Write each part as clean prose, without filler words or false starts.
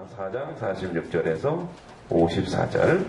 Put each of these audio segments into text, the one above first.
4장 46절에서 54절.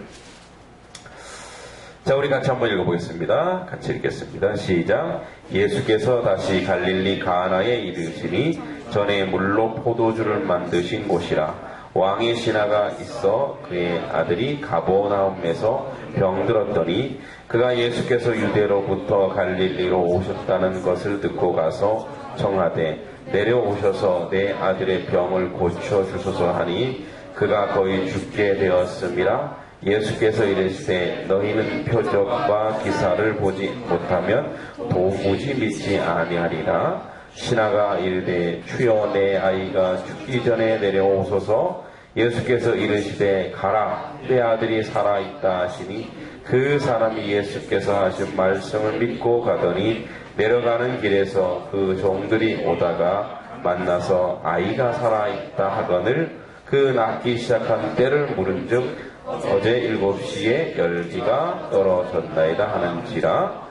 자, 우리 같이 한번 읽어보겠습니다. 같이 읽겠습니다. 시작. 예수께서 다시 갈릴리 가나에 이르시니 전에 물로 포도주를 만드신 곳이라. 왕의 신하가 있어 그의 아들이 가버나움에서 병들었더니 그가 예수께서 유대로부터 갈릴리로 오셨다는 것을 듣고 가서 청하되 내려오셔서 내 아들의 병을 고쳐주소서 하니 그가 거의 죽게 되었음이라. 예수께서 이르시되 너희는 표적과 기사를 보지 못하면 도무지 믿지 아니하리라. 신하가 이르되 주여 내 아이가 죽기 전에 내려오소서. 예수께서 이르시되 가라 내 아들이 살아있다 하시니 그 사람이 예수께서 하신 말씀을 믿고 가더니 내려가는 길에서 그 종들이 오다가 만나서 아이가 살아있다 하거늘 그 낳기 시작한 때를 물은즉 어제 7시에 열기가 떨어졌나이다 하는지라.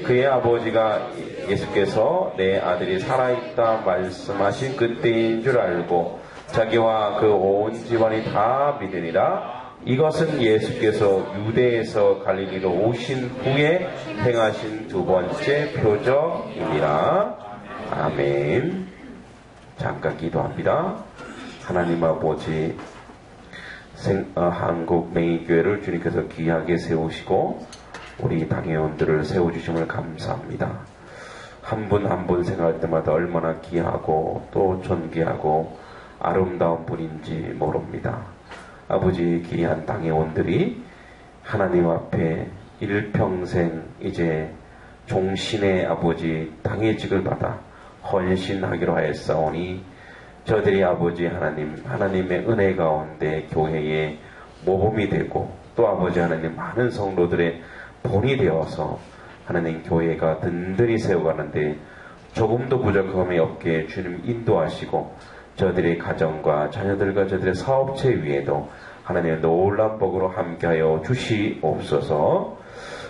그의 아버지가 예수께서 내 아들이 살아있다 말씀하신 그때인 줄 알고 자기와 그 온 집안이 다 믿으니라. 이것은 예수께서 유대에서 갈릴리로 오신 후에 행하신 두 번째 표적이니라. 아멘. 잠깐 기도합니다. 하나님 아버지, 한국 맹인교회를 주님께서 귀하게 세우시고 우리 당회원들을 세워주심을 감사합니다. 한 분 한 분 생각할 때마다 얼마나 귀하고 또 존귀하고 아름다운 분인지 모릅니다. 아버지, 귀한 당회원들이 하나님 앞에 일평생 이제 종신의 아버지 당회직을 받아 헌신하기로 하였사오니 저들이 아버지 하나님의 은혜 가운데 교회의 모범이 되고 또 아버지 하나님 많은 성도들의 본이 되어서 하나님 교회가 든든히 세워가는데 조금도 부족함이 없게 주님 인도하시고 저들의 가정과 자녀들과 저들의 사업체 위에도 하나님의 놀라운 복으로 함께하여 주시옵소서.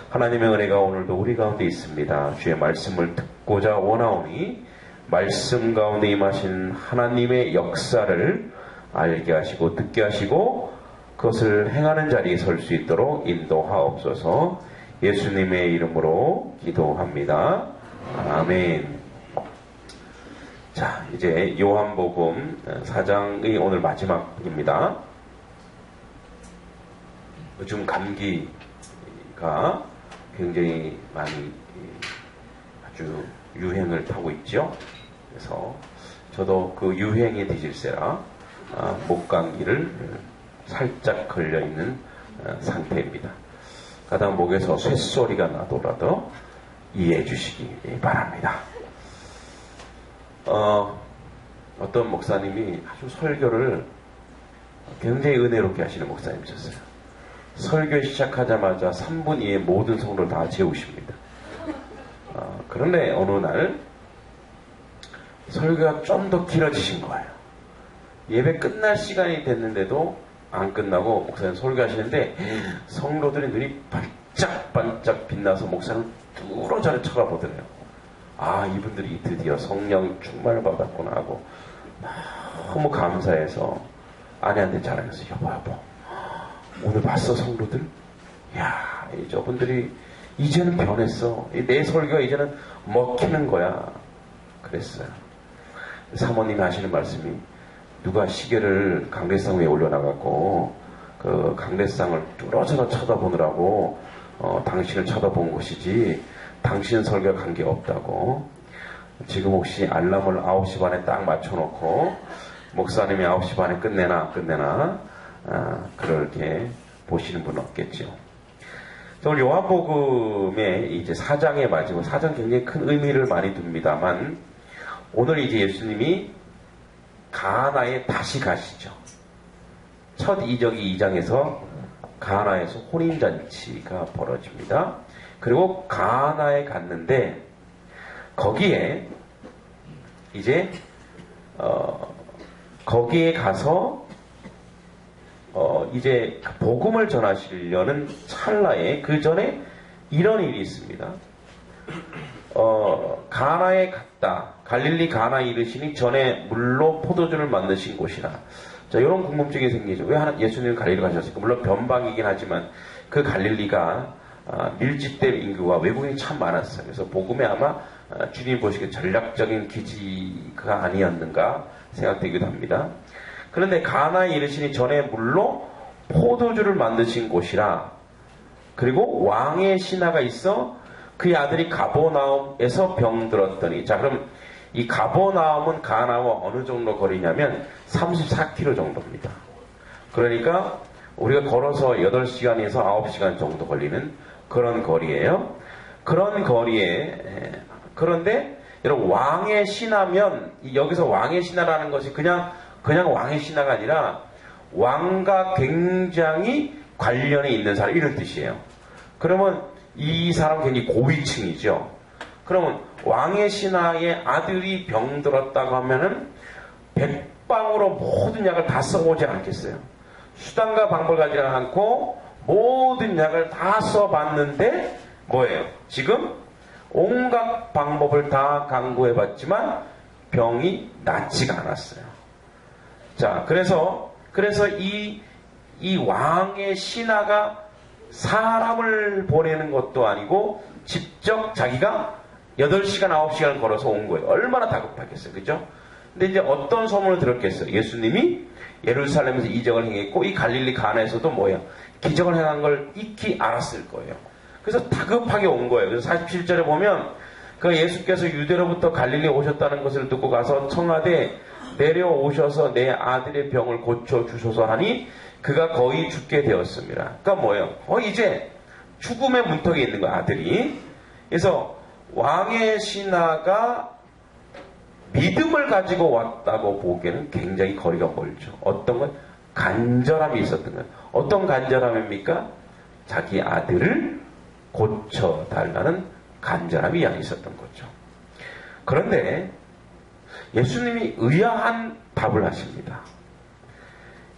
하나님의 은혜가 오늘도 우리 가운데 있습니다. 주의 말씀을 듣고자 원하오니 말씀 가운데 임하신 하나님의 역사를 알게 하시고 듣게 하시고 그것을 행하는 자리에 설 수 있도록 인도하옵소서. 예수님의 이름으로 기도합니다. 아멘. 자, 이제 요한복음 4장의 오늘 마지막입니다. 요즘 감기가 굉장히 많이 아주 유행을 타고 있죠. 그래서 저도 그 유행에 뒤질세라 목감기를 살짝 걸려있는 상태입니다. 가다가 목에서 쇳소리가 나더라도 이해해 주시기 바랍니다. 어떤 목사님이 아주 설교를 굉장히 은혜롭게 하시는 목사님이셨어요. 설교 시작하자마자 3분 이에 모든 성도를 다 재우십니다. 그런데 어느 날 설교가 좀 더 길어지신 거예요. 예배 끝날 시간이 됐는데도 안 끝나고 목사님 설교하시는데 성도들의 눈이 반짝반짝 빛나서 목사님을 뚫어져라 쳐다보더래요. 아, 이분들이 드디어 성령 충만을 받았구나 하고 너무 감사해서 아내한테 자랑했어요. 여보 오늘 봤어 성도들? 야, 저분들이 이제는 변했어. 내 설교가 이제는 먹히는 거야. 그랬어요. 사모님이 하시는 말씀이 누가 시계를 강대상 위에 올려놔갖고 그 강대상을 뚫어져라 쳐다보느라고 당신을 쳐다본 것이지 당신 설교가 관계없다고. 지금 혹시 알람을 9시 반에 딱 맞춰놓고 목사님이 9시 반에 끝내나 그렇게 보시는 분은 없겠죠. 오늘 요한복음의 이제 4장의 마지막 4장 굉장히 큰 의미를 많이 둡니다만 오늘 이제 예수님이 가나에 다시 가시죠. 첫 이적이 2장에서 가나에서 혼인잔치가 벌어집니다. 그리고 가나에 갔는데 거기에 이제 거기에 가서 이제 복음을 전하시려는 찰나에 그 전에 이런 일이 있습니다. 가나에 갔다. 갈릴리 가나에 이르시니 전에 물로 포도주를 만드신 곳이라. 자, 이런 궁금증이 생기죠. 왜 예수님은 갈릴리 가셨을까? 물론 변방이긴 하지만 그 갈릴리가 밀집된 인구와 외국인이 참 많았어요. 그래서 복음에 아마 주님 보시기에 전략적인 기지가 아니었는가 생각되기도 합니다. 그런데 가나에 이르시니 전에 물로 포도주를 만드신 곳이라, 그리고 왕의 신하가 있어 그의 아들이 가버나움에서 병들었더니. 자, 그럼 이 가버나움은 가나와 어느 정도 거리냐면 34km 정도입니다. 그러니까 우리가 걸어서 8시간에서 9시간 정도 걸리는 그런 거리예요. 그런 거리에, 그런데 여러분, 왕의 신하면, 여기서 왕의 신하라는 것이 그냥 왕의 신하가 아니라 왕과 굉장히 관련이 있는 사람, 이런 뜻이에요. 그러면 이 사람은 굉장히 고위층이죠. 그러면 왕의 신하의 아들이 병들었다고 하면은 백방으로 모든 약을 다 써보지 않겠어요? 수단과 방법을 가지지 않고 모든 약을 다 써봤는데 뭐예요? 지금 온갖 방법을 다 강구해봤지만 병이 낫지가 않았어요. 자, 그래서 이 왕의 신하가 사람을 보내는 것도 아니고 직접 자기가 8시간, 9시간을 걸어서 온 거예요. 얼마나 다급하겠어요. 그죠? 근데 이제 어떤 소문을 들었겠어요? 예수님이 예루살렘에서 이적을 행했고 이 갈릴리 가나에서도 뭐예요? 기적을 행한 걸 익히 알았을 거예요. 그래서 다급하게 온 거예요. 그래서 47절에 보면 그 예수께서 유대로부터 갈릴리에 오셨다는 것을 듣고 가서 청하되 내려오셔서 내 아들의 병을 고쳐주소서 하니 그가 거의 죽게 되었습니다. 그러니까 뭐예요? 이제 죽음의 문턱에 있는 거야, 아들이. 그래서 왕의 신하가 믿음을 가지고 왔다고 보기에는 굉장히 거리가 멀죠. 어떤 건 간절함이 있었던 거예요. 어떤 간절함입니까? 자기 아들을 고쳐달라는 간절함이 있었던 거죠. 그런데 예수님이 의아한 답을 하십니다.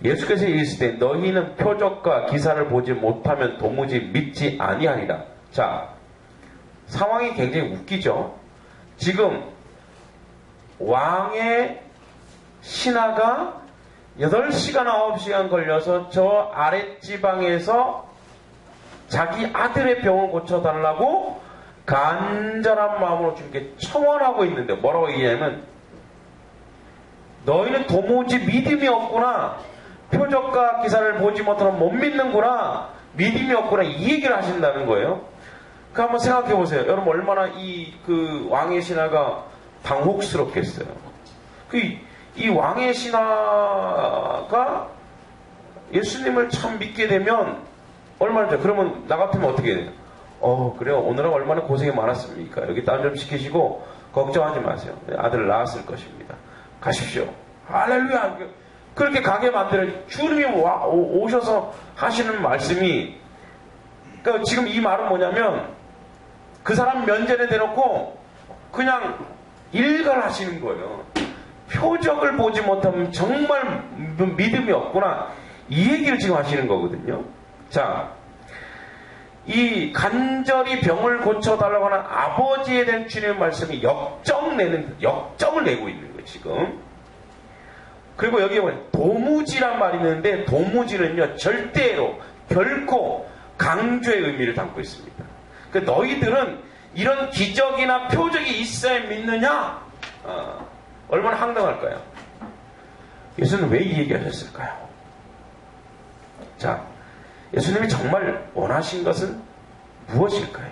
예수께서 이르시되 너희는 표적과 기사를 보지 못하면 도무지 믿지 아니하리라. 자, 상황이 굉장히 웃기죠. 지금 왕의 신하가 8시간, 9시간 걸려서 저 아랫지방에서 자기 아들의 병을 고쳐달라고 간절한 마음으로 주님께 청원하고 있는데 뭐라고 얘기하냐면 너희는 도무지 믿음이 없구나. 표적과 기사를 보지 못하면 못 믿는구나. 믿음이 없구나. 이 얘기를 하신다는 거예요. 그 한번 생각해 보세요. 여러분 얼마나 그 왕의 신하가 당혹스럽겠어요. 이 왕의 신하가 예수님을 참 믿게 되면 얼마나 돼요? 그러면 나 같으면 어떻게 해야 돼요? 그래요. 오늘은 얼마나 고생이 많았습니까? 여기 땀 좀 시키시고 걱정하지 마세요. 아들을 낳았을 것입니다. 가십시오. 할렐루야. 그렇게 가게 만들어 주님이 오셔서 하시는 말씀이, 그러니까 지금 이 말은 뭐냐면 그 사람 면전에 대놓고 그냥 일갈하시는 거예요. 표적을 보지 못하면 정말 믿음이 없구나. 이 얘기를 지금 하시는 거거든요. 자, 이 간절히 병을 고쳐달라고 하는 아버지에 대한 주님의 말씀이 역정을 내고 있는 거예요, 지금. 그리고 여기에 보면 도무지란 말이 있는데 도무지는요, 절대로, 결코 강조의 의미를 담고 있습니다. 그 너희들은 이런 기적이나 표적이 있어야 믿느냐? 얼마나 황당할까요? 예수는 왜 이 얘기하셨을까요? 자, 예수님이 정말 원하신 것은 무엇일까요?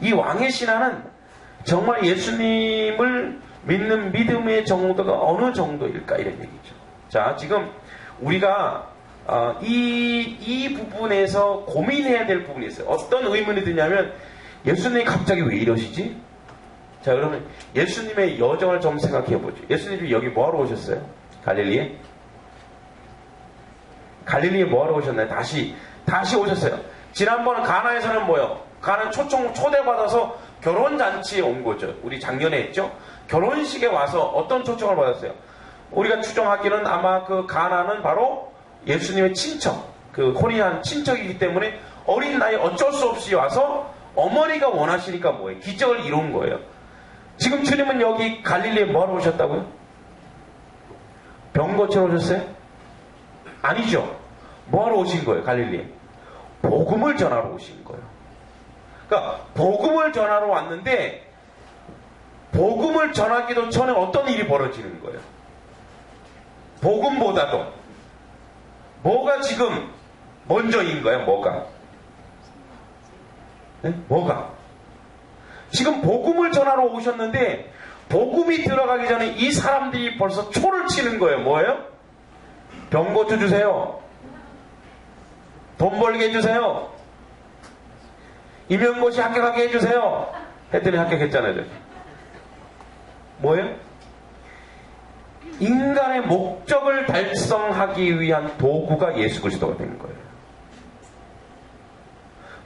이 왕의 신하는 정말 예수님을 믿는 믿음의 정도가 어느 정도일까, 이런 얘기죠. 자, 지금 우리가 이 부분에서 고민해야 될 부분이 있어요. 어떤 의문이 드냐면 예수님이 갑자기 왜 이러시지? 자, 그러면 예수님의 여정을 좀 생각해 보죠. 예수님이 여기 뭐하러 오셨어요? 갈릴리에? 갈릴리에 뭐하러 오셨나요? 다시 오셨어요. 지난번 가나에서는 뭐요? 가나 초대받아서 결혼잔치에 온 거죠. 우리 작년에 했죠? 결혼식에 와서 어떤 초청을 받았어요? 우리가 추정하기는 아마 그 가나는 바로 예수님의 친척, 그 혼인한 친척이기 때문에 어린 나이에 어쩔 수 없이 와서 어머니가 원하시니까 뭐예요? 기적을 이룬 거예요. 지금 주님은 여기 갈릴리에 뭐하러 오셨다고요? 병 고치러 오셨어요? 아니죠. 뭐하러 오신 거예요, 갈릴리에? 복음을 전하러 오신 거예요. 그러니까 복음을 전하러 왔는데 복음을 전하기도 전에 어떤 일이 벌어지는 거예요? 복음보다도 뭐가 지금 먼저인 거예요? 뭐가? 네? 뭐가? 지금 복음을 전하러 오셨는데 복음이 들어가기 전에 이 사람들이 벌써 초를 치는 거예요. 뭐예요? 병 고쳐주세요. 돈 벌게 해주세요. 임용고시 합격하게 해주세요. 했더니 합격했잖아요. 뭐예요? 인간의 목적을 달성하기 위한 도구가 예수 그리스도가 된 거예요.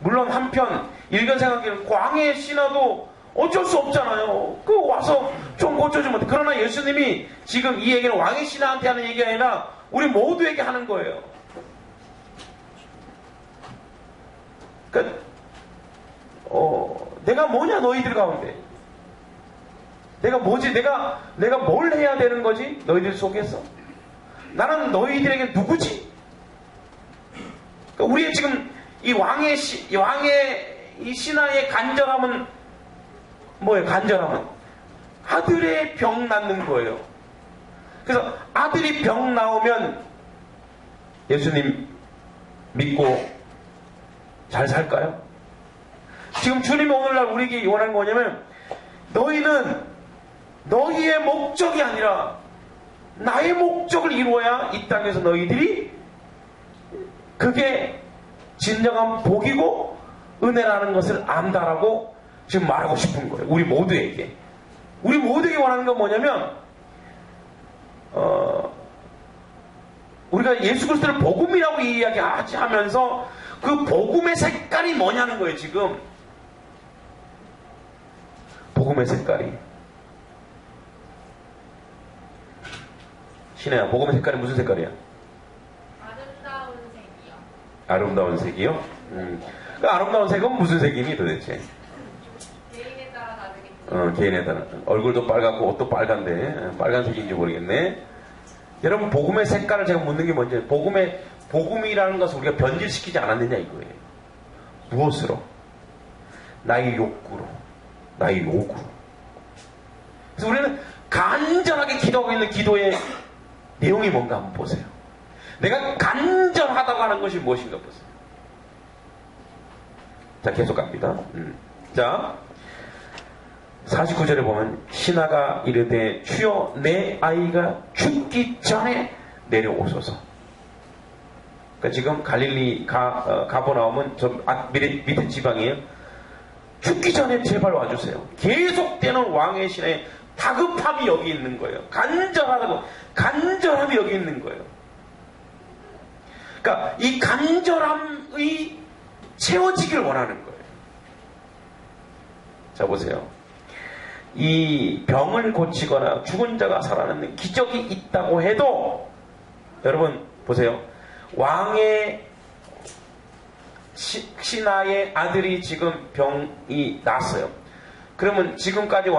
물론 한편 일견 생각에는 광해의 신화도 어쩔 수 없잖아요. 그 와서 좀 고쳐주면 돼. 그러나 예수님이 지금 이 얘기는 왕의 신하한테 하는 얘기가 아니라 우리 모두에게 하는 거예요. 그러니까 내가 뭐냐 너희들 가운데. 내가 뭐지? 내가 뭘 해야 되는 거지? 너희들 속에서. 나는 너희들에게 누구지? 그러니까 우리의 지금 이 왕의 이 신하의 간절함은 뭐예요? 간절함은 아들의 병 낫는 거예요. 그래서 아들이 병 나오면 예수님 믿고 잘 살까요? 지금 주님이 오늘날 우리에게 원하는 거 뭐냐면 너희는 너희의 목적이 아니라 나의 목적을 이루어야 이 땅에서 너희들이 그게 진정한 복이고 은혜라는 것을 안다라고 지금 말하고 싶은 거예요. 우리 모두에게. 우리 모두에게 원하는 건 뭐냐면 우리가 예수 그리스도를 복음이라고 이야기하면서 그 복음의 색깔이 뭐냐는 거예요. 지금 복음의 색깔이. 신혜야, 복음의 색깔이 무슨 색깔이야? 아름다운 색이요. 아름다운 색이요? 그 아름다운 색은 무슨 색이니 도대체? 개인에 따라 다르겠죠. 개인에 따라. 얼굴도 빨갛고 옷도 빨간데 빨간색인지 모르겠네. 여러분 복음의 색깔을 제가 묻는 게 뭔지 복음이라는 것을 우리가 변질시키지 않았느냐 이거예요. 무엇으로? 나의 욕구로. 나의 요구. 그래서 우리는 간절하게 기도하고 있는 기도의 내용이 뭔가 한번 보세요. 내가 간절하다고 하는 것이 무엇인가 보세요. 자, 계속 갑니다. 자, 49절에 보면 신하가 이르되 주여 내 아이가 죽기 전에 내려오소서. 그러니까 지금 갈릴리 가버나움은 저 밑에 지방이에요. 죽기 전에 제발 와주세요. 계속되는 왕의 신의 다급함이 여기 있는 거예요. 간절함이 여기 있는 거예요. 그러니까 이 간절함이 채워지길 원하는 거예요. 자, 보세요. 이 병을 고치거나 죽은 자가 살아나는 기적이 있다고 해도 여러분 보세요. 왕의 신하의 아들이 지금 병이 났어요. 그러면 지금까지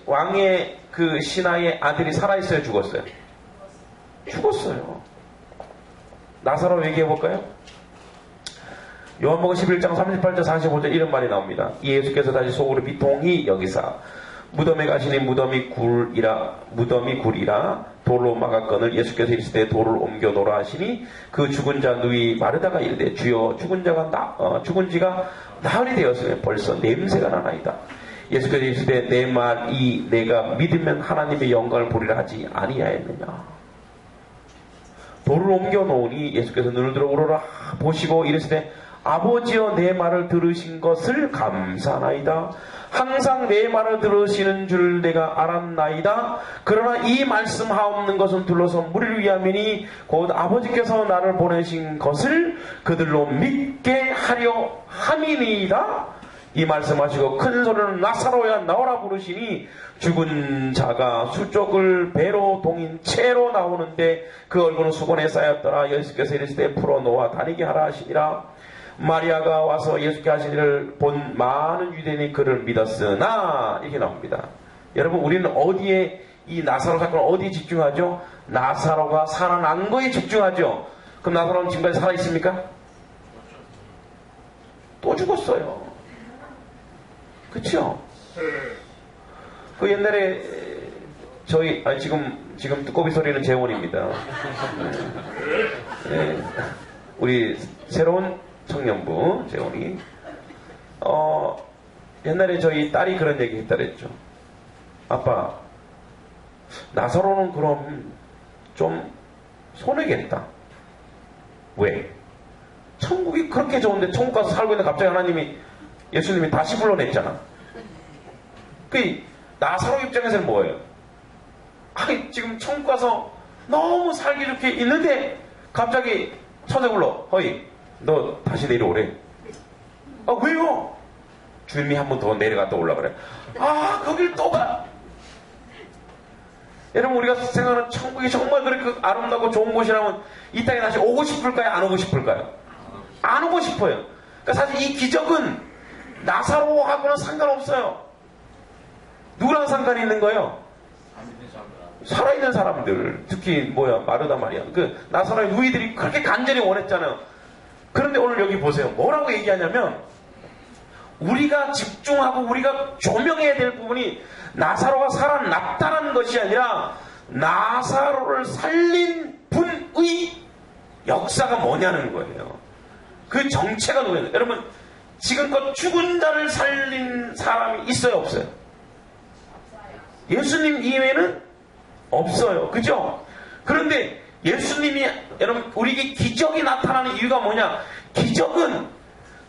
왕의 그 신하의 아들이 살아있어요? 죽었어요? 죽었어요. 나사로 얘기해볼까요? 요한복음 11장 38절 45절 이런 말이 나옵니다. 예수께서 다시 속으로 비통히 여기사 무덤에 가시니 무덤이 굴이라 돌로 막았거늘 예수께서 이르시되 돌을 옮겨 놓으라 하시니 그 죽은 자 누이 마르다가 이르되 주여 죽은 지가 나흘이 되었으면 벌써 냄새가 나나이다. 예수께서 이르시되 내 말이 내가 믿으면 하나님의 영광을 보리라 하지 아니하였느냐. 돌을 옮겨 놓으니 예수께서 눈을 들어 우러라 보시고 이르시되 아버지여 내 말을 들으신 것을 감사하나이다. 항상 내 말을 들으시는 줄 내가 알았나이다. 그러나 이 말씀하옵는 것은 둘러서 무리를 위함이니 곧 아버지께서 나를 보내신 것을 그들로 믿게 하려 함이니이다. 이 말씀하시고 큰 소리로 나사로야 나오라 부르시니 죽은 자가 수족을 배로 동인 채로 나오는데 그 얼굴은 수건에 쌓였더라. 예수께서 이르시되 풀어놓아 다니게 하라 하시니라. 마리아가 와서 예수께 하신 일을 본 많은 유대인이 그를 믿었으나 이렇게 나옵니다. 여러분 우리는 어디에 이 나사로 사건은 어디에 집중하죠? 나사로가 살아난 거에 집중하죠. 그럼 나사로는 지금까지 살아있습니까? 또 죽었어요. 그쵸? 그 옛날에 저희 지금 두꺼비 소리는 재원입니다. 네. 우리 새로운 청년부 재원이 옛날에 저희 딸이 그런 얘기 했다 그랬죠. 아빠, 나사로는 그럼 좀 손해겠다. 왜? 천국이 그렇게 좋은데 천국 가서 살고 있는데 갑자기 하나님이, 예수님이 다시 불러냈잖아. 그 나사로 입장에서는 뭐예요? 아니 지금 천국 가서 너무 살기 좋게 있는데 갑자기 천사 불러. 허이, 너 다시 내려오래. 아 왜요? 주님이 한 번 더 내려갔다 올라 그래. 아 거길 또 가. 여러분 우리가 생각하는 천국이 정말 그렇게 아름답고 좋은 곳이라면 이 땅에 다시 오고 싶을까요? 안 오고 싶을까요? 안 오고 싶어요. 그러니까 사실 이 기적은 나사로하고는 상관없어요. 누구랑 상관이 있는 거예요? 살아있는 사람들, 특히 마르다 마리아, 그 나사로의 누이들이 그렇게 간절히 원했잖아요. 그런데 오늘 여기 보세요. 뭐라고 얘기하냐면 우리가 집중하고 우리가 조명해야 될 부분이 나사로가 살아났다는 것이 아니라 나사로를 살린 분의 역사가 뭐냐는 거예요. 그 정체가 누구예요? 여러분 지금껏 죽은 자를 살린 사람이 있어요? 없어요? 예수님 이외에는 없어요. 그죠? 그런데 예수님이 여러분 우리에게 기적이 나타나는 이유가 뭐냐? 기적은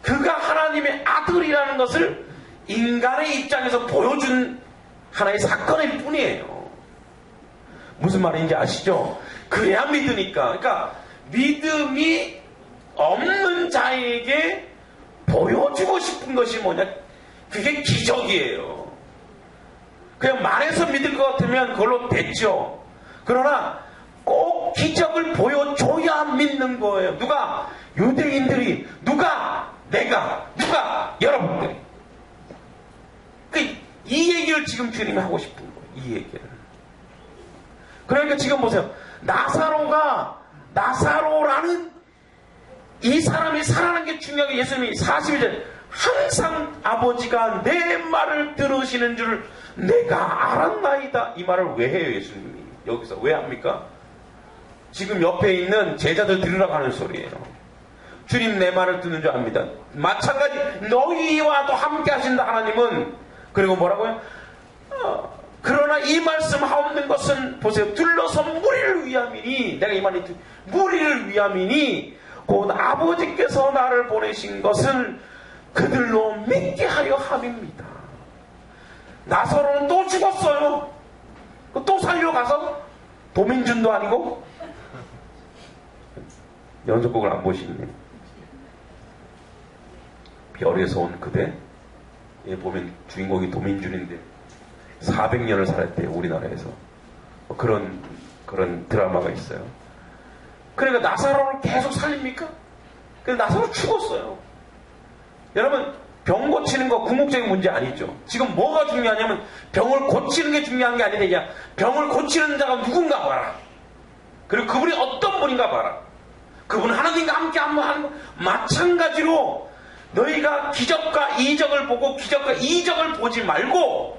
그가 하나님의 아들이라는 것을 인간의 입장에서 보여준 하나의 사건일 뿐이에요. 무슨 말인지 아시죠? 그래야 믿으니까. 그러니까 믿음이 없는 자에게 보여주고 싶은 것이 뭐냐? 그게 기적이에요. 그냥 말해서 믿을 것 같으면 그걸로 됐죠. 그러나 꼭 기적을 보여줘야 믿는 거예요. 누가? 유대인들이. 누가? 내가. 누가? 여러분들이. 이 얘기를 지금 주님이 하고 싶은 거예요. 이 얘기를. 그러니까 지금 보세요. 나사로라는 이 사람이 살아난 게 중요한 게 예수님이 42절 항상 아버지가 내 말을 들으시는 줄 내가 알았나이다. 이 말을 왜 해요 예수님이? 여기서 왜 합니까? 지금 옆에 있는 제자들 들으라고 하는 소리예요. 주님 내 말을 듣는 줄 압니다. 마찬가지 너희와도 함께 하신다 하나님은. 그리고 뭐라고요? 그러나 이 말씀 하옵는 것은 보세요. 둘러서 무리를 위함이니 내가 이 말이 무리를 위함이니 곧 아버지께서 나를 보내신 것을 그들로 믿게 하려 함입니다. 나사로는 또 죽었어요. 또 살려 가서 도민준도 아니고 연속곡을 안 보시네. 별에서 온 그대. 예, 보면 주인공이 도민준인데 400년을 살았대요 우리나라에서. 그런 드라마가 있어요. 그러니까 나사로를 계속 살립니까? 근데 나사로 죽었어요. 여러분 병 고치는 거 궁극적인 문제 아니죠. 지금 뭐가 중요하냐면 병을 고치는 게 중요한 게 아니라 병을 고치는 자가 누군가 봐라. 그리고 그분이 어떤 분인가 봐라. 그분 하나님과 함께 하는 거 마찬가지로 너희가 기적과 이적을 보고 기적과 이적을 보지 말고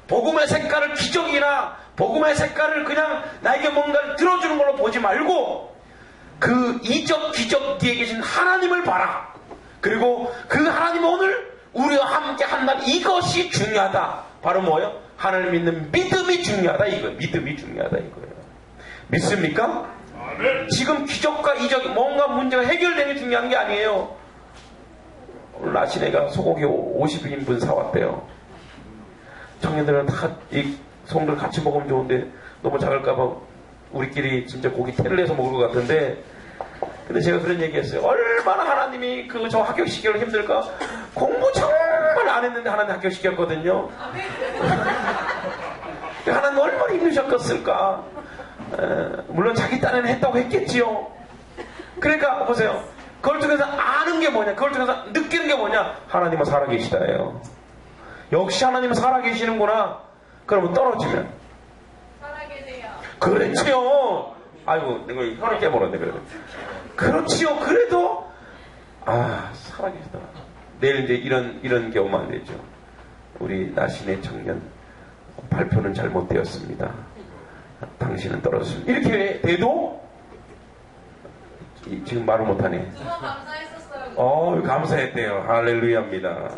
복음의 색깔을 기적이나 복음의 색깔을 그냥 나에게 뭔가를 들어주는 걸로 보지 말고 그 이적 기적 뒤에 계신 하나님을 봐라. 그리고 그 하나님 오늘 우리와 함께 한다는 이것이 중요하다. 바로 뭐예요? 하나님 믿는 믿음이 중요하다 이거예요. 믿음이 중요하다 이거예요. 믿습니까? 지금 기적과 이적이 뭔가 문제가 해결되는 게 중요한 게 아니에요. 오늘 아침에가 소고기 50인분 사왔대요. 청년들은 다 이 소고기를 같이 먹으면 좋은데 너무 작을까봐 우리끼리 진짜 고기 테를 내서 먹을 것 같은데, 근데 제가 그런 얘기했어요. 얼마나 하나님이 저 합격시키기 힘들까? 공부 정말 안 했는데 하나님 합격시켰거든요. 하나님 얼마나 힘드셨겠을까? 물론 자기 딴에는 했다고 했겠지요. 그러니까 보세요. 그걸 통해서 아는 게 뭐냐? 그걸 통해서 느끼는 게 뭐냐? 하나님은 살아계시다예요. 역시 하나님은 살아계시는구나. 그러면 떨어지면 그렇지요. 아이고, 내가 혀를 깨버렸네, 그래도. 그렇지요. 그래도, 살아계시더라. 내일 이제 이런 경우만 안 되죠. 우리 나신의 청년, 발표는 잘못되었습니다. 당신은 떨어졌습니다. 이렇게 돼도, 지금 말을 못하네. 2번 감사했었어요. 감사했대요. 할렐루야입니다.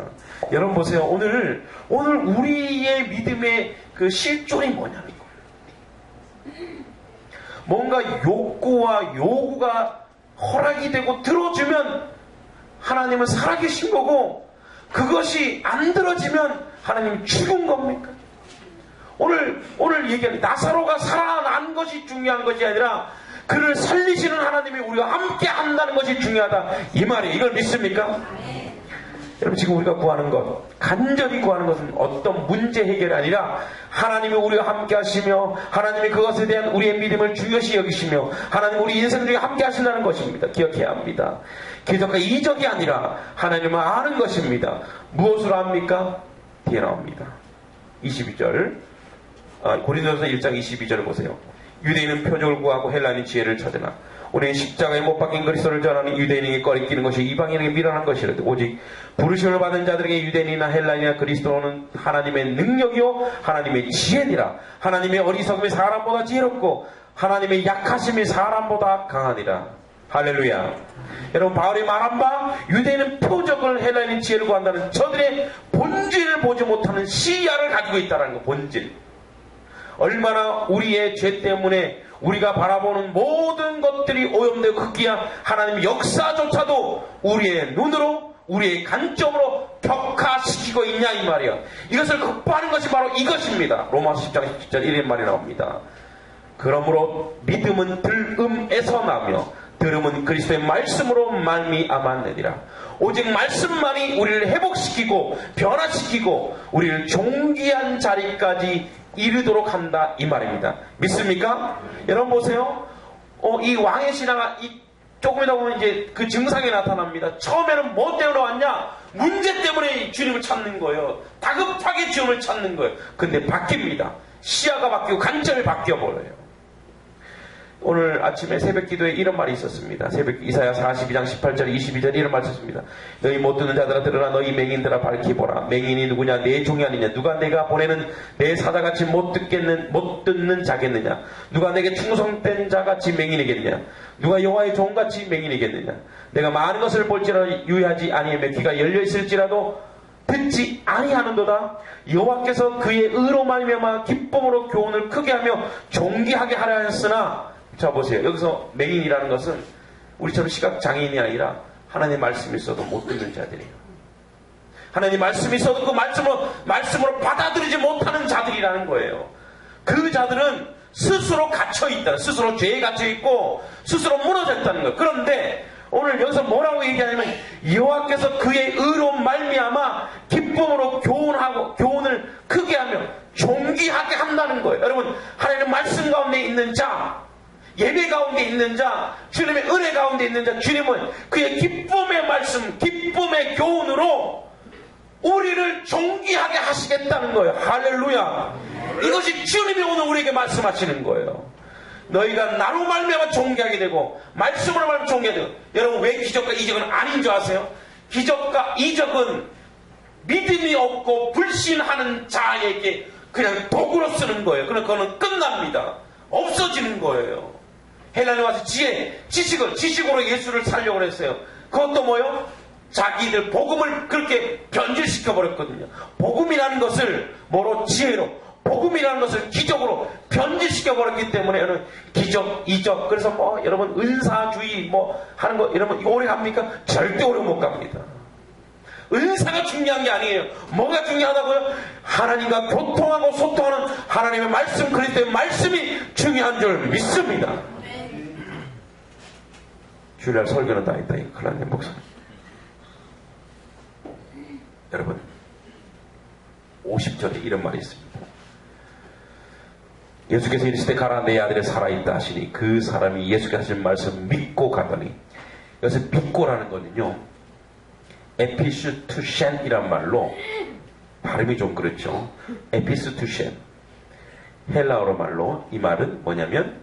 여러분 보세요. 오늘 우리의 믿음의 그 실존이 뭐냐는 거예요. 뭔가 욕구와 요구가 허락이 되고 들어주면 하나님은 살아계신 거고, 그것이 안 들어지면 하나님은 죽은 겁니까? 오늘 얘기하는 나사로가 살아난 것이 중요한 것이 아니라 그를 살리시는 하나님이 우리가 함께 한다는 것이 중요하다, 이 말이에요. 이걸 믿습니까? 여러분, 지금 우리가 구하는 것, 간절히 구하는 것은 어떤 문제 해결이 아니라 하나님이 우리와 함께 하시며 하나님이 그것에 대한 우리의 믿음을 중요시 여기시며 하나님 우리 인생 중에 함께 하신다는 것입니다. 기억해야 합니다. 기적과 이적이 아니라 하나님을 아는 것입니다. 무엇으로 합니까? 뒤에 나옵니다. 22절, 고린도서 1장 22절을 보세요. 유대인은 표적을 구하고 헬라인은 지혜를 찾으나 우리는 십자가에 못 박힌 그리스도를 전하는 유대인에게 꺼리끼는 것이 이방인에게 미련한 것이라. 오직 부르심을 받은 자들에게 유대인이나 헬라인이나 그리스도는 하나님의 능력이요 하나님의 지혜니라. 하나님의 어리석음이 사람보다 지혜롭고 하나님의 약하심이 사람보다 강하니라. 할렐루야. 여러분, 바울이 말한 바 유대인은 표적을, 헬라인은 지혜를 구한다는 저들의 본질을 보지 못하는 시야를 가지고 있다는 거. 본질. 얼마나 우리의 죄 때문에 우리가 바라보는 모든 것들이 오염되고 흑기야 하나님의 역사조차도 우리의 눈으로, 우리의 관점으로 격화시키고 있냐, 이 말이야. 이것을 극복하는 것이 바로 이것입니다. 로마서 10장 17절 이런 말이 나옵니다. 그러므로 믿음은 들음에서 나며 들음은 그리스도의 말씀으로 말미암았느니라. 오직 말씀만이 우리를 회복시키고 변화시키고 우리를 존귀한 자리까지 이르도록 한다, 이 말입니다. 믿습니까? 여러분 보세요. 이 왕의 신화가 조금이다 보면 이제 그 증상이 나타납니다. 처음에는 뭐 때문에 왔냐? 문제 때문에 주님을 찾는 거예요. 다급하게 주님을 찾는 거예요. 근데 바뀝니다. 시야가 바뀌고 관점이 바뀌어버려요. 오늘 아침에 새벽 기도에 이런 말이 있었습니다. 이사야 42장 18절 22절 이런 말이 있었습니다. 너희 못 듣는 자들아 들으라. 너희 맹인들아 밝히 보라. 맹인이 누구냐? 내 종이 아니냐? 누가 내가 보내는 내 사자같이 못 듣는 자겠느냐? 누가 내게 충성된 자같이 맹인이겠느냐? 누가 여호와의 종같이 맹인이겠느냐? 내가 많은 것을 볼지라도 유의하지 아니하며 귀가 열려있을지라도 듣지 아니하는도다. 여호와께서 그의 의로 말미암아 기쁨으로 교훈을 크게 하며 존귀하게 하려 하였으나, 자 보세요. 여기서 맹인이라는 것은 우리처럼 시각장애인이 아니라 하나님의 말씀이 있어도 못 듣는 자들이에요. 하나님의 말씀이 있어도 그 말씀으로 받아들이지 못하는 자들이라는 거예요. 그 자들은 스스로 갇혀있다. 스스로 죄에 갇혀있고 스스로 무너졌다는 거예요. 그런데 오늘 여기서 뭐라고 얘기하냐면 여호와께서 그의 의로 말미암아 기쁨으로 교훈을 크게 하며 존귀하게 한다는 거예요. 여러분, 하나님의 말씀 가운데 있는 자, 예배 가운데 있는 자, 주님의 은혜 가운데 있는 자, 주님은 그의 기쁨의 말씀, 기쁨의 교훈으로 우리를 존귀하게 하시겠다는 거예요. 할렐루야. 이것이 주님이 오늘 우리에게 말씀하시는 거예요. 너희가 나로 말미암아 존귀하게 되고 말씀으로 말미암아 존귀하게 되고. 여러분, 왜 기적과 이적은 아닌 줄 아세요? 기적과 이적은 믿음이 없고 불신하는 자에게 그냥 도구로 쓰는 거예요. 그럼 그거는 끝납니다. 없어지는 거예요. 헬라에 와서 지식으로 예수를 살려고 했어요. 그것도 뭐요? 자기들 복음을 그렇게 변질시켜 버렸거든요. 복음이라는 것을 뭐로? 지혜로. 복음이라는 것을 기적으로 변질시켜 버렸기 때문에 여러분, 기적, 이적, 그래서 뭐 여러분 은사주의 뭐 하는 거 여러분 이거 오래 갑니까? 절대 오래 못 갑니다. 은사가 중요한 게 아니에요. 뭐가 중요하다고요? 하나님과 교통하고 소통하는 하나님의 말씀, 그리스도의 말씀이 중요한 줄 믿습니다. 주일날 설교는 다 했다. 클라님 목사님. 여러분, 50절에 이런 말이 있습니다. 예수께서 이르시되 가라, 내 아들이 살아있다 하시니 그 사람이 예수께서 하신 말씀 믿고 가더니, 여기서 믿고라는 거는요, 에피스투셴이란 말로 발음이 좀 그렇죠. 에피스투셴. 헬라어로 말로 이 말은 뭐냐면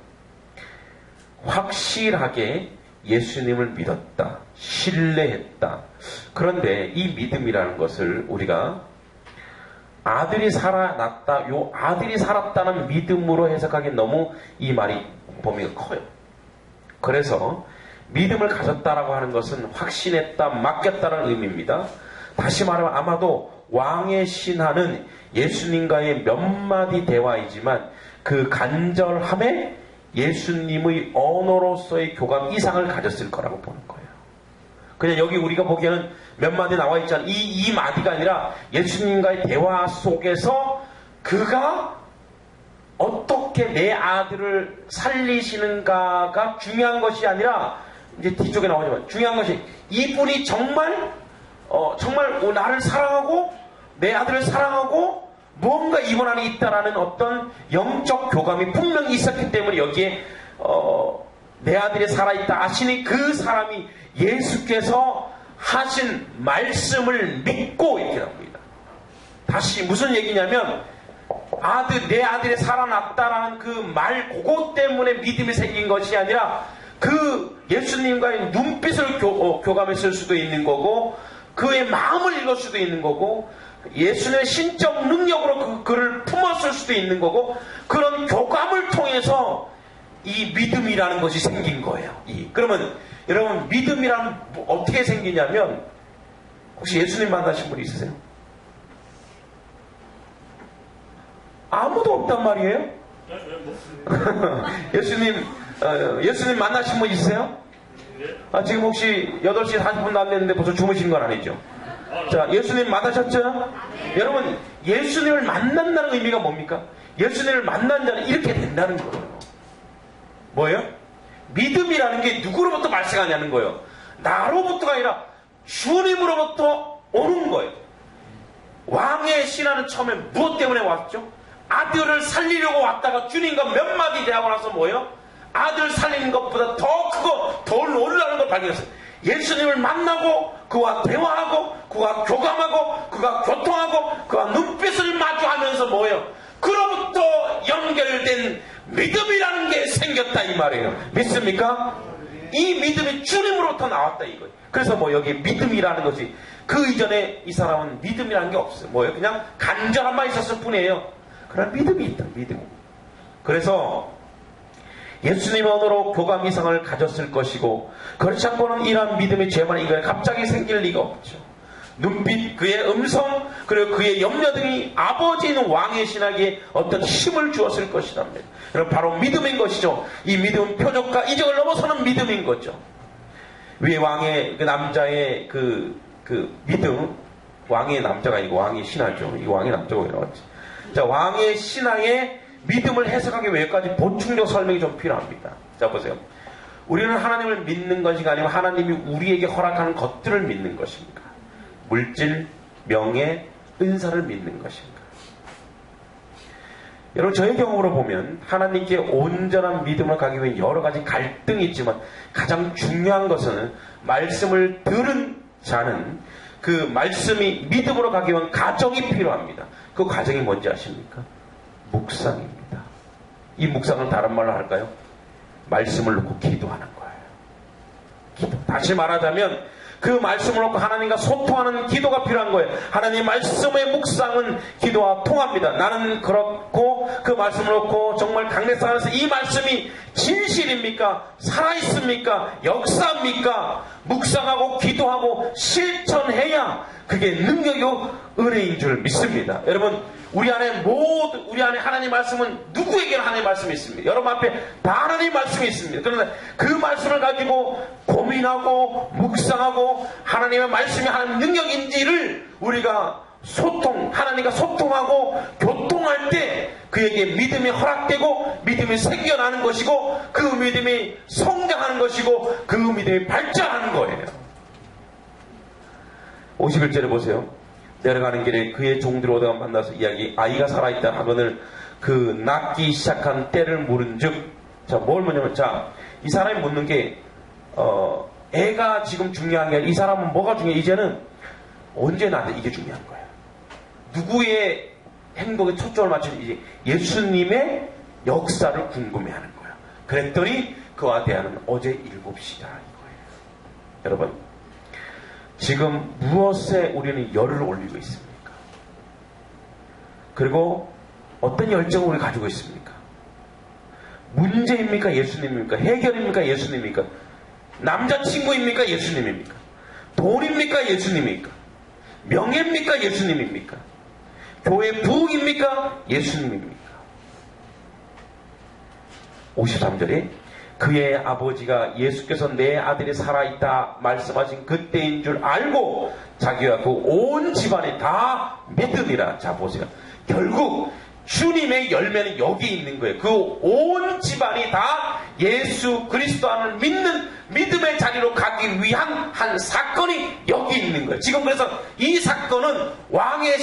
확실하게 예수님을 믿었다, 신뢰했다. 그런데 이 믿음이라는 것을 우리가 아들이 살아났다, 요 아들이 살았다는 믿음으로 해석하기 너무 이 말이 범위가 커요. 그래서 믿음을 가졌다라고 하는 것은 확신했다, 맡겼다는 의미입니다. 다시 말하면 아마도 왕의 신하는 예수님과의 몇 마디 대화이지만 그 간절함에 예수님의 언어로서의 교감 이상을 가졌을 거라고 보는 거예요. 그냥 여기 우리가 보기에는 몇 마디 나와 있잖아요. 이 마디가 아니라 예수님과의 대화 속에서 그가 어떻게 내 아들을 살리시는가가 중요한 것이 아니라 이제 뒤쪽에 나오지만 중요한 것이 이분이 정말 나를 사랑하고 내 아들을 사랑하고 무언가 이분 안에 있다라는 어떤 영적 교감이 분명히 있었기 때문에 여기에 내 아들이 살아있다 하시니 그 사람이 예수께서 하신 말씀을 믿고 이렇게 나옵니다. 다시 무슨 얘기냐면 내 아들이 살아났다라는 그 말 그것 때문에 믿음이 생긴 것이 아니라 그 예수님과의 눈빛을 교감했을 수도 있는 거고 그의 마음을 읽을 수도 있는 거고 예수님의 신적 능력으로 그를 품었을 수도 있는 거고 그런 교감을 통해서 이 믿음이라는 것이 생긴 거예요. 그러면 여러분 믿음이란 어떻게 생기냐면 혹시 예수님 만나신 분 있으세요? 아무도 없단 말이에요? 예수님 만나신 분 있으세요? 지금 혹시 8시 40분 남았는데 벌써 주무신 건 아니죠? 자, 예수님 만나셨죠? 여러분, 예수님을 만난다는 의미가 뭡니까? 예수님을 만난 자는 이렇게 된다는 거예요. 뭐예요? 믿음이라는 게 누구로부터 발생하냐는 거예요. 나로부터가 아니라 주님으로부터 오는 거예요. 왕의 신하는 처음에 무엇 때문에 왔죠? 아들을 살리려고 왔다가 주님과 몇 마디 대하고 나서 뭐예요? 아들 살리는 것보다 더 놀라는 걸 발견했어요. 예수님을 만나고 그와 대화하고 그와 교감하고 그가 교통하고 그와 눈빛을 마주하면서 뭐예요? 그로부터 연결된 믿음이라는 게 생겼다 이 말이에요. 믿습니까? 이 믿음이 주님으로부터 나왔다 이거예요. 그래서 여기 믿음이라는 것이 그 이전에 이 사람은 믿음이라는 게 없어요. 뭐예요? 그냥 간절함만 있었을 뿐이에요. 그러나 믿음이 있다. 믿음. 그래서 예수님의 언어로 교감 이상을 가졌을 것이고 그렇지 않고는 이러한 믿음의 죄만 인간에 갑자기 생길 리가 없죠. 눈빛, 그의 음성, 그리고 그의 염려 등이 아버지인 왕의 신학에 어떤 힘을 주었을 것이랍니다. 여러분 바로 믿음인 것이죠. 이 믿음은 표적과 이적을 넘어서는 믿음인 거죠. 위에 왕의 그 남자의 그 믿음, 왕의 남자가 아니고 왕의 신하죠. 이 왕의 남자가 왜 나왔지? 자, 왕의 신하의 믿음을 해석하기 위해 여기까지 보충적 설명이 좀 필요합니다. 자, 보세요. 우리는 하나님을 믿는 것인가 아니면 하나님이 우리에게 허락하는 것들을 믿는 것인가? 물질, 명예, 은사를 믿는 것인가? 여러분 저의 경우로 보면 하나님께 온전한 믿음을 가기 위해 여러 가지 갈등이 있지만 가장 중요한 것은 말씀을 들은 자는 그 말씀이 믿음으로 가기 위한 과정이 필요합니다. 그 과정이 뭔지 아십니까? 묵상입니다. 이 묵상을 다른 말로 할까요? 말씀을 놓고 기도하는 거예요. 기도. 다시 말하자면 그 말씀을 놓고 하나님과 소통하는 기도가 필요한 거예요. 하나님 말씀의 묵상은 기도와 통합니다. 나는 그렇고 그 말씀을 놓고 정말 강烈안에서 이 말씀이 진실입니까? 살아있습니까? 역사입니까? 묵상하고 기도하고 실천해야 그게 능력이고 은혜인 줄 믿습니다. 여러분 우리 안에 하나님 말씀은 누구에게나 하나님 말씀이 있습니다. 여러분 앞에 다 하나님 말씀이 있습니다. 그런데 그 말씀을 가지고 고민하고 묵상하고 하나님의 말씀이 하나님 능력인지를 우리가 하나님과 소통하고 교통할 때 그에게 믿음이 허락되고 믿음이 생겨나는 것이고 그 믿음이 성장하는 것이고 그 믿음이 발전하는 거예요. 51절에 보세요. 내려가는 길에 그의 종들이 오다가 만나서 아이가 살아있다 하거늘 그 낳기 시작한 때를 물은 즉, 자, 뭘 뭐냐면, 이 사람이 묻는 게, 애가 지금 중요한 게 아니라 이 사람은 뭐가 중요해? 이제는 언제 낳는다? 이게 중요한 거예요. 누구의 행동에 초점을 맞춘 이제 예수님의 역사를 궁금해하는 거예요. 그랬더니 그와 대하는 어제 7시다 이거예요. 여러분, 지금 무엇에 우리는 열을 올리고 있습니까? 그리고 어떤 열정을 우리 가지고 있습니까? 문제입니까? 예수님입니까? 해결입니까? 예수님입니까? 남자친구입니까? 예수님입니까? 돈입니까? 예수님입니까? 명예입니까? 예수님입니까? 교회 부흥입니까? 예수님입니까? 53절에 그의 아버지가 예수께서 내 아들이 살아있다 말씀하신 그때인 줄 알고 자기와 그 온 집안이 다 믿으니라. 자 보세요. 결국 주님의 열매는 여기 있는 거예요. 그 온 집안이 다 예수 그리스도를 믿는 믿음의 자리로 가기 위한 한 사건이 여기 있는 거예요. 지금 그래서 이 사건은 왕의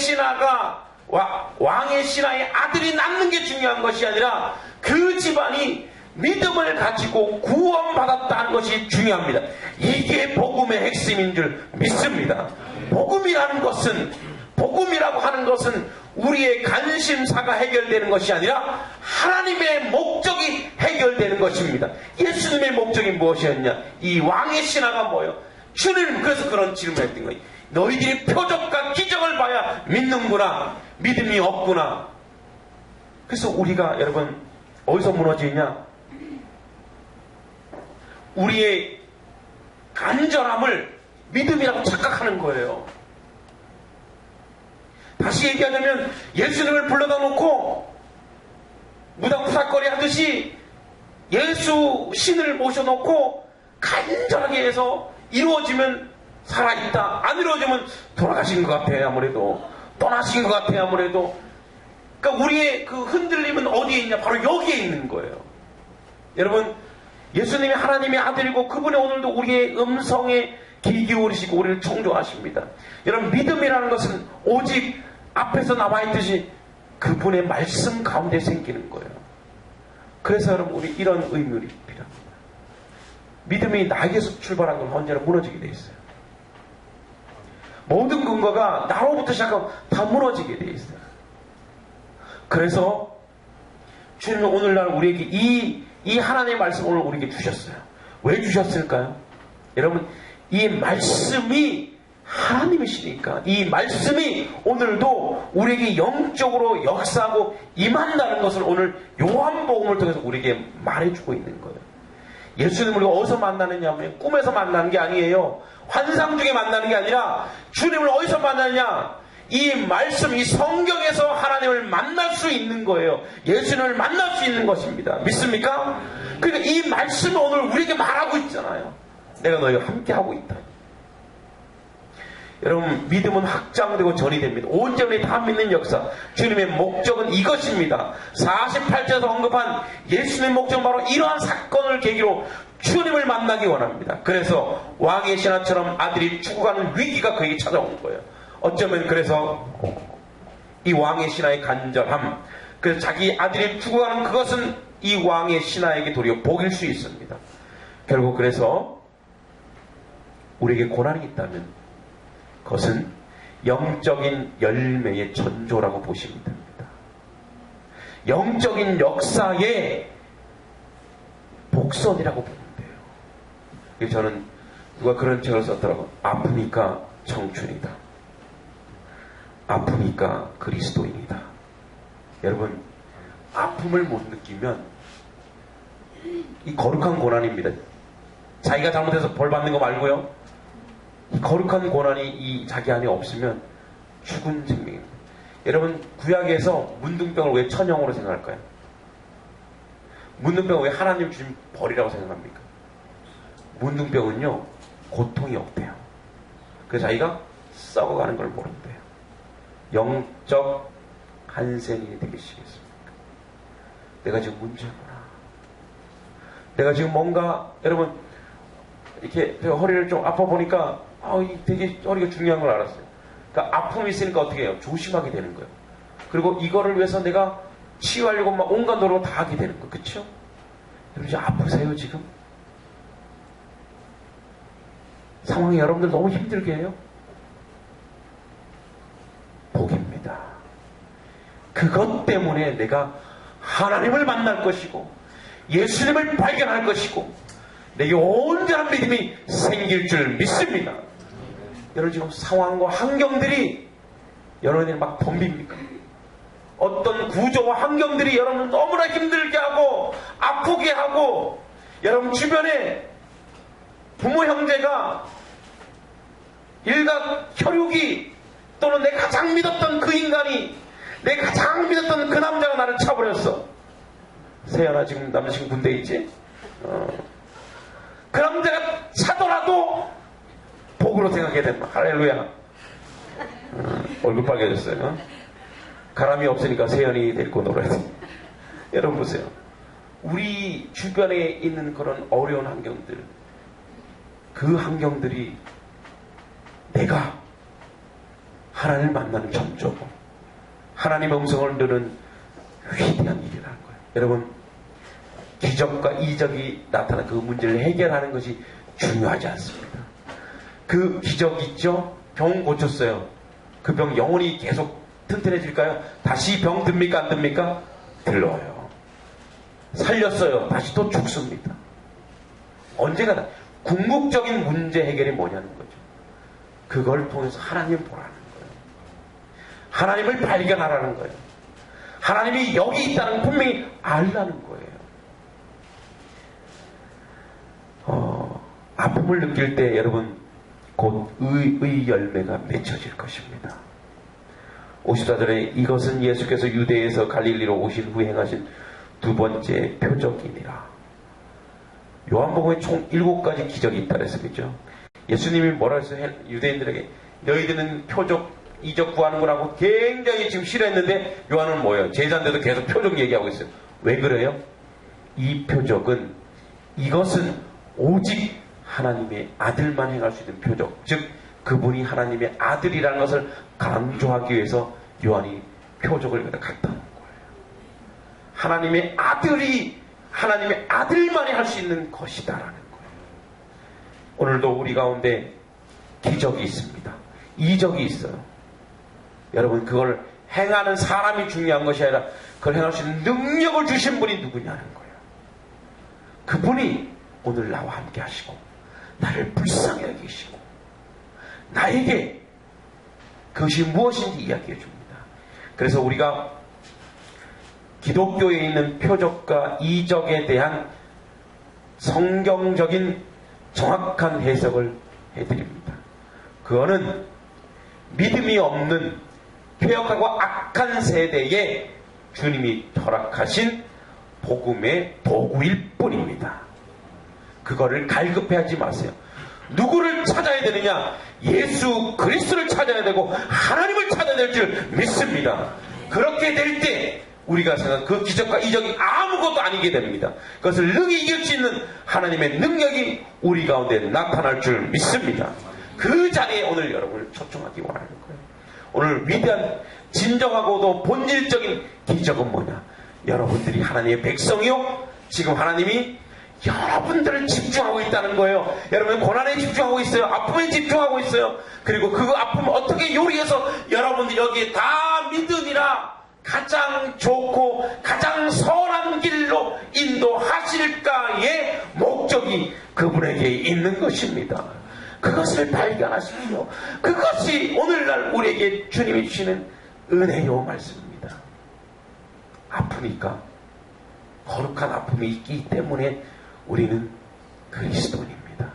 신하의 아들이 낳는 게 중요한 것이 아니라 그 집안이 믿음을 가지고 구원받았다는 것이 중요합니다. 이게 복음의 핵심인 줄 믿습니다. 복음이라고 하는 것은 우리의 관심사가 해결되는 것이 아니라 하나님의 목적이 해결되는 것입니다. 예수님의 목적이 무엇이었냐? 이 왕의 신하가 뭐예요? 주님, 그래서 그런 질문을 했던 거예요. 너희들이 표적과 기적을 봐야 믿는구나. 믿음이 없구나. 그래서 우리가 여러분 어디서 무너지냐? 우리의 간절함을 믿음이라고 착각하는 거예요. 다시 얘기하자면 예수님을 불러다 놓고 무당푸삭거리 하듯이 예수 신을 모셔놓고 간절하게 해서 이루어지면 살아있다, 안 이루어지면 돌아가신 것 같아. 아무래도 떠나신 것 같아. 아무래도. 그러니까 우리의 그 흔들림은 어디에 있냐? 바로 여기에 있는 거예요. 여러분, 예수님이 하나님의 아들이고 그분이 오늘도 우리의 음성에 귀 기울이시고 우리를 청조하십니다. 여러분, 믿음이라는 것은 오직 앞에서 나와 있듯이 그분의 말씀 가운데 생기는 거예요. 그래서 여러분, 우리 이런 의미를 필요합니다. 믿음이 나에게서 출발한 건 언제나 무너지게 돼 있어요. 모든 근거가 나로부터 시작하면 다 무너지게 돼 있어요. 그래서 주님은 오늘날 우리에게 이 하나님의 말씀을 오늘 우리에게 주셨어요. 왜 주셨을까요? 여러분, 이 말씀이 하나님이시니까 이 말씀이 오늘도 우리에게 영적으로 역사하고 임한다는 것을 오늘 요한복음을 통해서 우리에게 말해주고 있는 거예요. 예수님을 우리가 어디서 만나느냐 하면 꿈에서 만나는 게 아니에요. 환상 중에 만나는 게 아니라 주님을 어디서 만나느냐? 이 말씀, 이 성경에서 하나님을 만날 수 있는 거예요. 예수님을 만날 수 있는 것입니다. 믿습니까? 그러니까 이 말씀이 오늘 우리에게 말하고 있잖아요. 내가 너희와 함께하고 있다. 여러분, 믿음은 확장되고 전이 됩니다. 온 전이 다 믿는 역사. 주님의 목적은 이것입니다. 48절에서 언급한 예수님의 목적은 바로 이러한 사건을 계기로 주님을 만나기 원합니다. 그래서 왕의 신하처럼 아들이 죽어가는 위기가 그에게 찾아온 거예요. 어쩌면 그래서 이 왕의 신하의 간절함, 그래서 자기 아들이 죽어가는 그것은 이 왕의 신하에게 도리어 복일 수 있습니다. 결국 그래서 우리에게 고난이 있다면 그것은 영적인 열매의 전조라고 보시면 됩니다. 영적인 역사의 복선이라고 보면 돼요. 그래서 저는 누가 그런 책을 썼더라고요. 아프니까 청춘이다. 아프니까 그리스도인이다. 여러분, 아픔을 못 느끼면 이 거룩한 고난입니다. 자기가 잘못해서 벌 받는 거 말고요. 이 거룩한 고난이 이 자기 안에 없으면 죽은 생명입니다. 여러분, 구약에서 문둥병을 왜 천형으로 생각할까요? 문둥병을 왜 하나님 주신 벌이라고 생각합니까? 문둥병은요, 고통이 없대요. 그래서 자기가 썩어가는 걸 모른대요. 영적 한센이 되시겠습니까? 내가 지금 문제구나. 내가 지금 뭔가, 여러분, 이렇게 제가 허리를 좀 아파 보니까 되게 허리가 중요한 걸 알았어요. 그러니까 아픔이 있으니까 어떻게 해요? 조심하게 되는 거예요. 그리고 이거를 위해서 내가 치유하려고 막 온갖 노력을 다 하게 되는 거예요. 그쵸? 여러분, 이제 아프세요 지금? 상황이 여러분들 너무 힘들게 해요? 복입니다. 그것 때문에 내가 하나님을 만날 것이고 예수님을 발견할 것이고 내게 온전한 믿음이 생길 줄 믿습니다. 여러분 지금 상황과 환경들이 여러분에게 막 덤빕니까? 어떤 구조와 환경들이 여러분을 너무나 힘들게 하고 아프게 하고 여러분 주변에 부모 형제가 일각 혈육이 또는 내가 가장 믿었던 그 인간이 내가 가장 믿었던 그 남자가 나를 차버렸어. 세연아 지금 남자친구 군대에 있지? 그 남자가 차더라도 복으로 생각해야 된다. 할렐루야. 얼굴 빨개졌어요. 가람이 없으니까 세연이 데리고 놀아야 돼. 여러분 보세요. 우리 주변에 있는 그런 어려운 환경들, 그 환경들이 내가 하나님을 만나는 점조고 하나님의 음성을 듣는 위대한 일이라는 거예요. 여러분 기적과 이적이 나타나 그 문제를 해결하는 것이 중요하지 않습니다. 그 기적 있죠? 병 고쳤어요. 그 병 영원히 계속 튼튼해질까요? 다시 병 듭니까? 안 듭니까? 들어요. 살렸어요. 다시 또 죽습니다. 언제가 궁극적인 문제 해결이 뭐냐는 거죠. 그걸 통해서 하나님을 보라는 거예요. 하나님을 발견하라는 거예요. 하나님이 여기 있다는 걸 분명히 알라는 거예요. 아픔을 느낄 때 여러분 곧 의의 열매가 맺혀질 것입니다. 54절에 이것은 예수께서 유대에서 갈릴리로 오신 후 행하신 두 번째 표적이니라. 요한복음에 총 7가지 기적이 있다 그랬습니다. 예수님이 뭐라 했어요? 유대인들에게 너희들은 표적 이적 구하는 거라고 굉장히 지금 싫어했는데 요한은 뭐예요? 제자인데도 계속 표적 얘기하고 있어요. 왜 그래요? 이 표적은 이것은 오직 하나님의 아들만 행할 수 있는 표적, 즉 그분이 하나님의 아들이라는 것을 강조하기 위해서 요한이 표적을 갖다 놓은 거예요. 하나님의 아들이 하나님의 아들만이 할 수 있는 것이다라는 거예요. 오늘도 우리 가운데 기적이 있습니다. 이적이 있어요. 여러분 그걸 행하는 사람이 중요한 것이 아니라 그걸 행할 수 있는 능력을 주신 분이 누구냐는 거예요. 그분이 오늘 나와 함께 하시고 나를 불쌍히 여기시고 나에게 그것이 무엇인지 이야기해 줍니다. 그래서 우리가 기독교에 있는 표적과 이적에 대한 성경적인 정확한 해석을 해드립니다. 그거는 믿음이 없는 폐역하고 악한 세대에 주님이 허락하신 복음의 도구일 뿐입니다. 그거를 갈급해하지 마세요. 누구를 찾아야 되느냐? 예수 그리스도를 찾아야 되고 하나님을 찾아야 될 줄 믿습니다. 그렇게 될 때 우리가 생각한 그 기적과 이적이 아무것도 아니게 됩니다. 그것을 능히 이길 수 있는 하나님의 능력이 우리 가운데 나타날 줄 믿습니다. 그 자리에 오늘 여러분을 초청하기 원하는 거예요. 오늘 위대한 진정하고도 본질적인 기적은 뭐냐? 여러분들이 하나님의 백성이요, 지금 하나님이 여러분들을 집중하고 있다는 거예요. 여러분 고난에 집중하고 있어요. 아픔에 집중하고 있어요. 그리고 그 아픔을 어떻게 요리해서 여러분들 여기에 다 믿음이라 가장 좋고 가장 선한 길로 인도하실까의 목적이 그분에게 있는 것입니다. 그것을 발견하십시오. 그것이 오늘날 우리에게 주님이 주시는 은혜요 말씀입니다. 아프니까 거룩한 아픔이 있기 때문에 우리는 그리스도인입니다.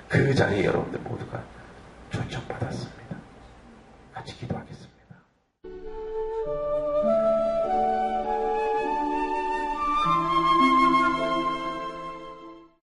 그 자리에 여러분들 모두가